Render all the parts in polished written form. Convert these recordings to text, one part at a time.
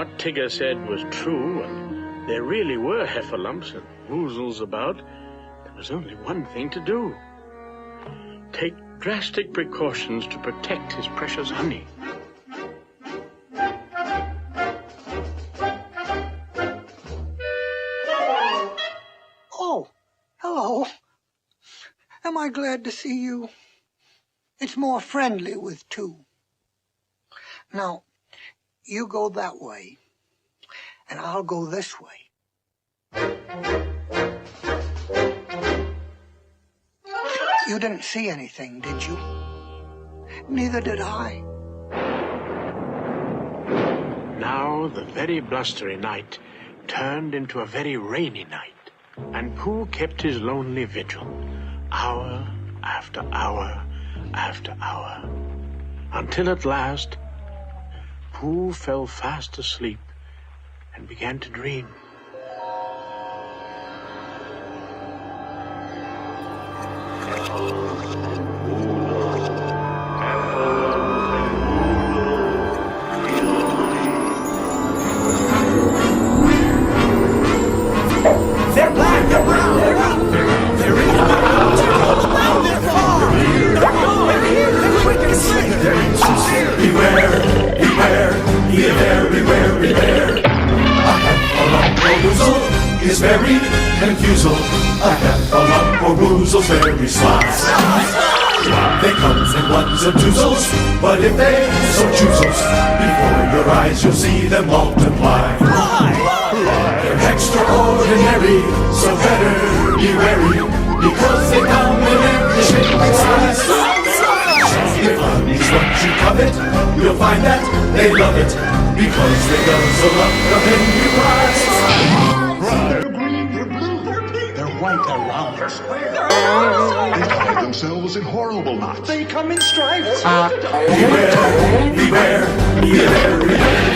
what Tigger said was true, and there really were heffalumps and woozles about, there was only one thing to do. Take drastic precautions to protect his precious honey. Oh, hello. Am I glad to see you? It's more friendly with two. Now, you go that way, and I'll go this way. You didn't see anything, did you? Neither did I. Now the very blustery night turned into a very rainy night, and Pooh kept his lonely vigil, hour after hour after hour, until at last Pooh fell fast asleep and began to dream. They're black, they're brown, they're up, they're in, they're out, they're far, they're here, they're quick and slick, they're insincere. Beware, beware, beware, beware. A heffalump is very confusal. A heffalump or woozle's very sly. They comes in ones and twozles, but if they so choozles, before your eyes you'll see them multiply. They're extraordinary, so better be wary, because they come in every shape and size. If honey's what you covet, you'll find that they love it, because they guzzle up the menu prize. They're green, they're blue, they're pink, they're white, they're round, they're square. They tie themselves in horrible knots. They come in stripes. Beware, beware, beware, beware.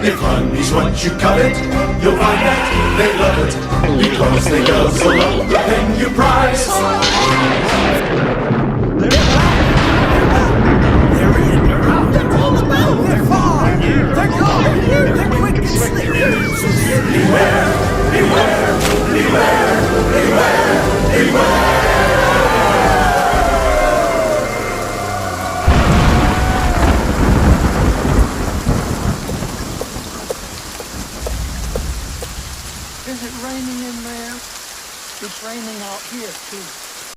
If honey's what you covet, you'll find that they love it, because they guzzle up the thing you prize. They're in, they're out, they're all about, they're far, they're gone, they're here, they're quick and slick. Beware, beware, beware, beware, beware. Is it raining in there? It's raining out here, too.